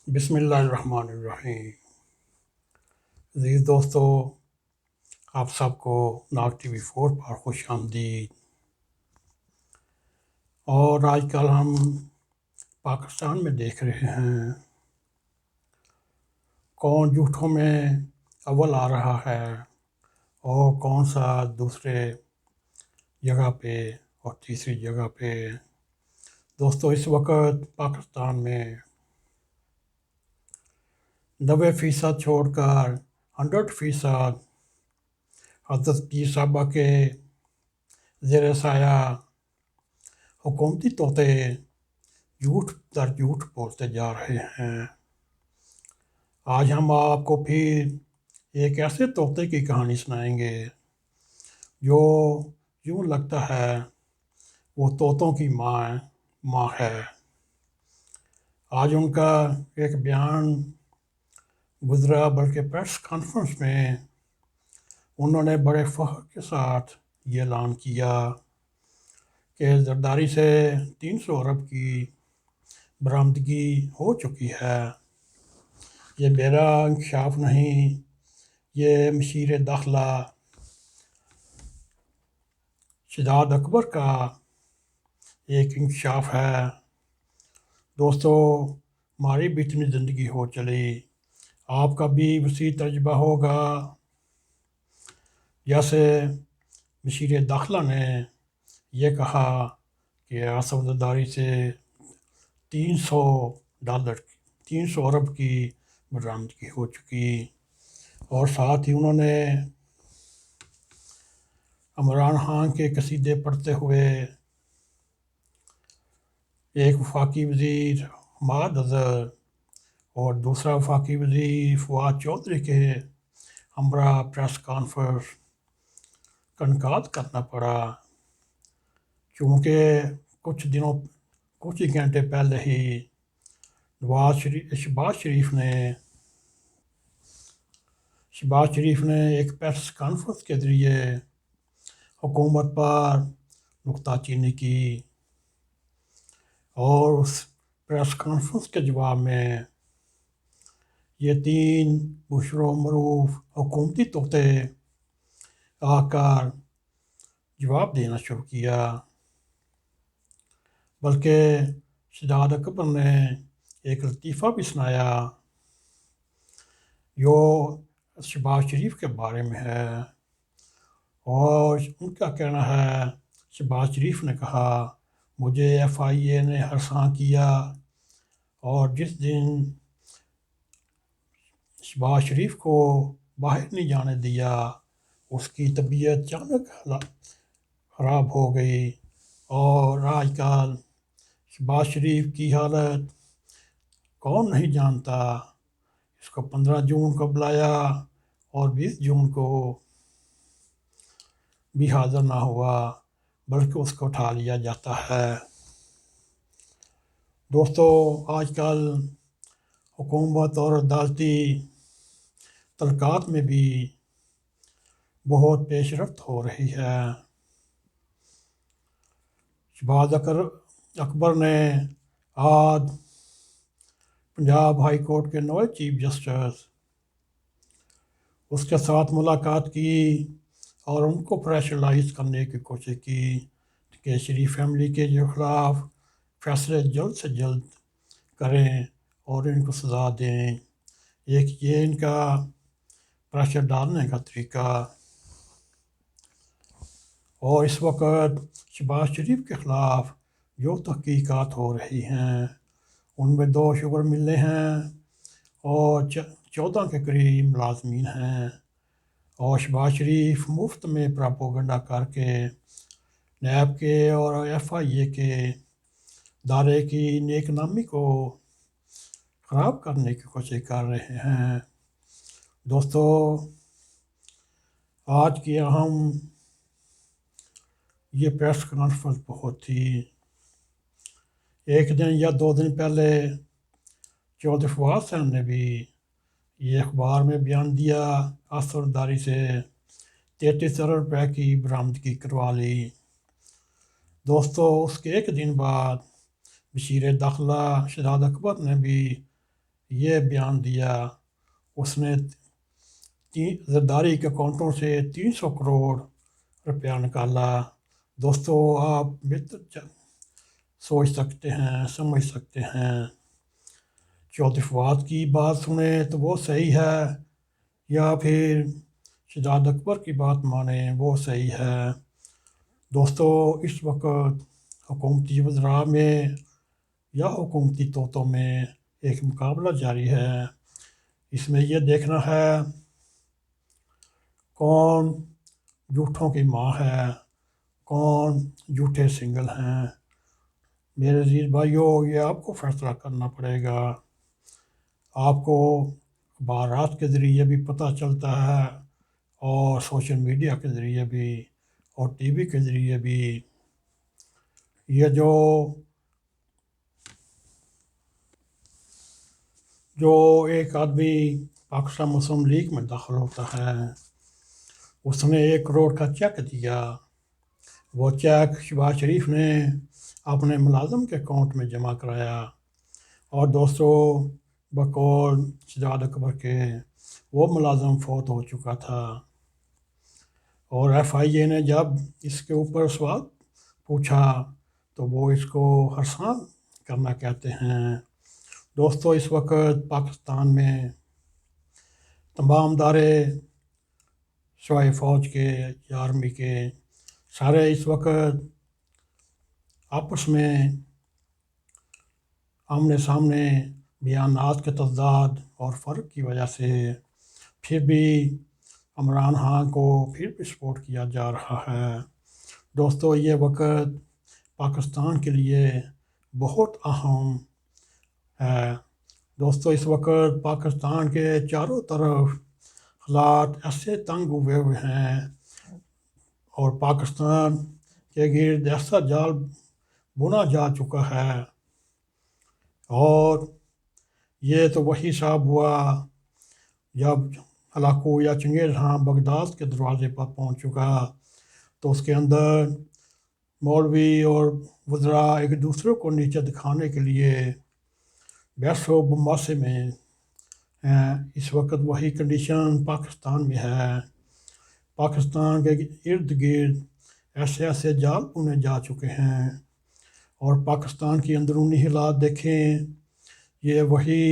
بسم اللہ الرحمن الرحیم۔ عزیز دوستو، آپ سب کو ناگ ٹی وی 4 پر خوش آمدید۔ اور آج کل ہم پاکستان میں دیکھ رہے ہیں کون جھوٹوں میں اول آ رہا ہے اور کون سا دوسرے جگہ پہ اور تیسری جگہ پہ۔ دوستو، اس وقت پاکستان میں 90% چھوڑ کر 100% حضرت پیر صاحبہ کے زیر سایہ حکومتی طوطے جھوٹ در جھوٹ بولتے جا رہے ہیں۔ آج ہم آپ کو پھر ایک ایسے طوطے کی کہانی سنائیں گے جو یوں لگتا ہے وہ طوطوں کی ماں ہے۔ آج ان کا ایک بیان گزرا، بلکہ پریس کانفرنس میں انہوں نے بڑے فخر کے ساتھ یہ اعلان کیا کہ زرداری سے 300 ارب کی برآمدگی ہو چکی ہے۔ یہ میرا انکشاف نہیں، یہ مشیر داخلہ شداد اکبر کا ایک انکشاف ہے۔ دوستو، ہماری بھی اتنی زندگی ہو چلی، آپ کا بھی وسیع تجربہ ہوگا۔ جیسے مشیر داخلہ نے یہ کہا کہ آصف زرداری سے 300 ارب کی برآمدگی ہو چکی، اور ساتھ ہی انہوں نے عمران خان کے قصیدے پڑھتے ہوئے ایک وفاقی وزیر حماد اظہر اور دوسرا وفاقی وزیر فواد چودھری کے ہمراہ پریس کانفرنس کا انعقاد کرنا پڑا، چونکہ کچھ ہی گھنٹے پہلے ہی شہباز شریف نے ایک پریس کانفرنس کے ذریعے حکومت پر نکتہ چینی کی، اور اس پریس کانفرنس کے جواب میں یہ 3 مشہور و معروف حکومتی طوطے آ کر جواب دینا شروع کیا۔ بلکہ شداد اکبر نے ایک لطیفہ بھی سنایا جو شہباز شریف کے بارے میں ہے، اور ان کا کہنا ہے شہباز شریف نے کہا مجھے FIA نے ہراساں کیا، اور جس دن شہباز شریف کو باہر نہیں جانے دیا اس کی طبیعت اچانک خراب ہو گئی، اور آج کل شہباز شریف کی حالت کون نہیں جانتا۔ اس کو 15 جون کو بلایا اور 20 جون کو بھی حاضر نہ ہوا، بلکہ اس کو اٹھا لیا جاتا ہے۔ دوستو، آج کل حکومت اور عدالتی تعلقات میں بھی بہت پیش رفت ہو رہی ہے۔ شہباز اکبر نے آج پنجاب ہائی کورٹ کے نئے چیف جسٹس اس کے ساتھ ملاقات کی اور ان کو پریشرائز کرنے کی کوشش کی کہ شریف فیملی کے خلاف فیصلے جلد سے جلد کریں اور ان کو سزا دیں۔ ایک یہ ان کا پریشر ڈالنے کا طریقہ۔ اور اس وقت شہباز شریف کے خلاف جو تحقیقات ہو رہی ہیں ان میں 2 شوگر ملیں ہیں اور 14 کے قریب ملازمین ہیں، اور شہباز شریف مفت میں پراپوگنڈا کر کے نیب کے اور FIA کے دائرے کی نیک نامی کو خراب کرنے کی کوشش کر رہے ہیں۔ دوستو، آج کی اہم یہ پریس کانفرنس بہت تھی۔ ایک دن یا 2 دن پہلے چودھری فواد صاحب نے بھی یہ اخبار میں بیان دیا آصف زرداری سے 33 ارب روپے کی برآمدگی کروا لی۔ دوستو، اس کے ایک دن بعد مشیر داخلہ شداد اکبر نے بھی یہ بیان دیا اس نے زرداری کے اکاؤنٹوں سے 300 کروڑ روپیہ نکالا۔ دوستو آپ بہتر سوچ سکتے ہیں، سمجھ سکتے ہیں۔ چودھری فواد کی بات سنیں تو وہ صحیح ہے، یا پھر شہزاد اکبر کی بات مانیں وہ صحیح ہے۔ دوستو اس وقت حکومتی وزراء میں یا حکومتی طوطوں میں ایک مقابلہ جاری ہے۔ اس میں یہ دیکھنا ہے کون جھوٹوں کی ماں ہے، کون جھوٹے سنگل ہیں۔ میرے عزیز بھائیوں، یہ آپ کو فیصلہ کرنا پڑے گا۔ آپ کو اخبارات کے ذریعے بھی پتہ چلتا ہے، اور سوشل میڈیا کے ذریعے بھی، اور ٹی وی کے ذریعے بھی۔ یہ جو ایک آدمی پاکستان مسلم لیگ میں داخل ہوتا ہے، اس نے 1 کروڑ کا چیک دیا۔ وہ چیک شہباز شریف نے اپنے ملازم کے اکاؤنٹ میں جمع کرایا، اور دوستو بقول شہزاد اکبر کے وہ ملازم فوت ہو چکا تھا، اور ایف آئی اے نے جب اس کے اوپر سوال پوچھا تو وہ اس کو ہرسان کرنا کہتے ہیں۔ دوستو اس وقت پاکستان میں تمام ادارے سوائے فوج کے یا آرمی کے سارے اس وقت آپس میں آمنے سامنے بیانات کے تضاد اور فرق کی وجہ سے پھر بھی عمران خان کو پھر بھی سپورٹ کیا جا رہا ہے۔ دوستو یہ وقت پاکستان کے لیے بہت اہم ہے۔ دوستو اس وقت پاکستان کے چاروں طرف حالات ایسے تنگ ہوئے ہیں، اور پاکستان کے گرد ایسا جال بنا جا چکا ہے، اور یہ تو وہی صاحب ہوا جب ہلاکو یا چنگیز خان بغداد کے دروازے پر پہنچ چکا تو اس کے اندر مولوی اور وزراء ایک دوسرے کو نیچے دکھانے کے لیے بحث و بمباسے میں ہیں۔ اس وقت وہی کنڈیشن پاکستان میں ہے۔ پاکستان کے ارد گرد ایسے ایسے جال بنے جا چکے ہیں، اور پاکستان کی اندرونی حالات دیکھیں، یہ وہی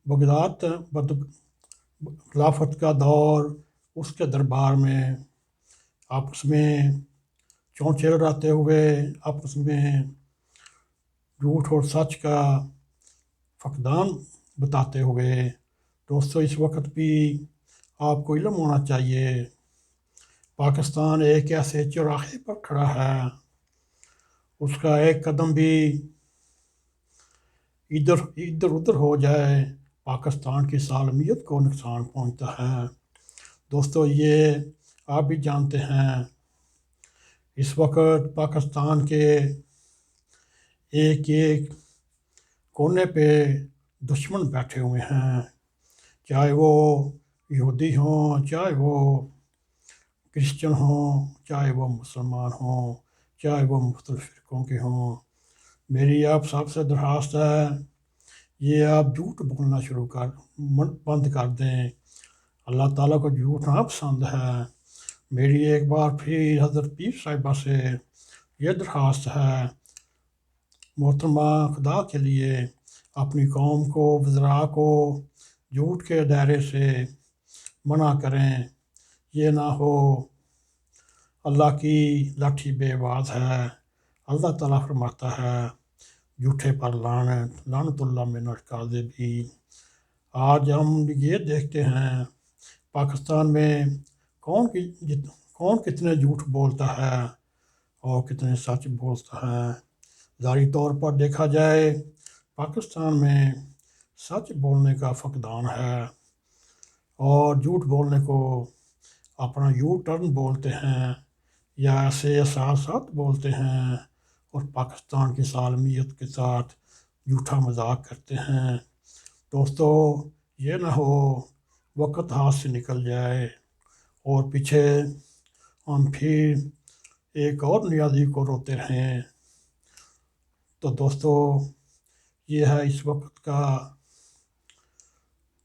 بغداد خلافت کا دور، اس کے دربار میں آپس میں چونچے لڑاتے ہوئے، آپس میں جھوٹ اور سچ کا فقدان بتاتے ہوئے۔ دوستو اس وقت بھی آپ کو علم ہونا چاہیے، پاکستان ایک ایسے چوراہے پر کھڑا ہے، اس کا ایک قدم بھی ادھر ادھر ہو جائے پاکستان کی سالمیت کو نقصان پہنچتا ہے۔ دوستو یہ آپ بھی جانتے ہیں، اس وقت پاکستان کے ایک ایک کونے پہ دشمن بیٹھے ہوئے ہیں، چاہے وہ یہودی ہوں، چاہے وہ کرسچن ہوں، چاہے وہ مسلمان ہوں، چاہے وہ مختلف فرقوں کے ہوں۔ میری آپ سب سے درخواست ہے، یہ آپ جھوٹ بولنا بند کر دیں۔ اللہ تعالیٰ کو جھوٹ نہ پسند ہے۔ میری ایک بار پھر حضرت پیر صاحبہ سے یہ درخواست ہے، محترمہ خدا کے لیے اپنی قوم کو، وزراء کو جھوٹ کے دائرے سے منع کریں۔ یہ نہ ہو اللہ کی لاٹھی بے باز ہے۔ اللہ تعالیٰ فرماتا ہے جھوٹے پر لعنت اللہ من الکاذبین۔ آج ہم یہ دیکھتے ہیں پاکستان میں کون کتنے جھوٹ بولتا ہے اور کتنے سچ بولتا ہے۔ ظاہری طور پر دیکھا جائے پاکستان میں سچ بولنے کا فقدان ہے، اور جھوٹ بولنے کو اپنا یو ٹرن بولتے ہیں، یا ایسے احساسات بولتے ہیں، اور پاکستان کی سالمیت کے ساتھ جھوٹا مذاق کرتے ہیں۔ دوستو یہ نہ ہو وقت ہاتھ سے نکل جائے اور پیچھے ہم پھر ایک اور نیازی کو روتے رہیں۔ تو دوستو یہ ہے اس وقت کا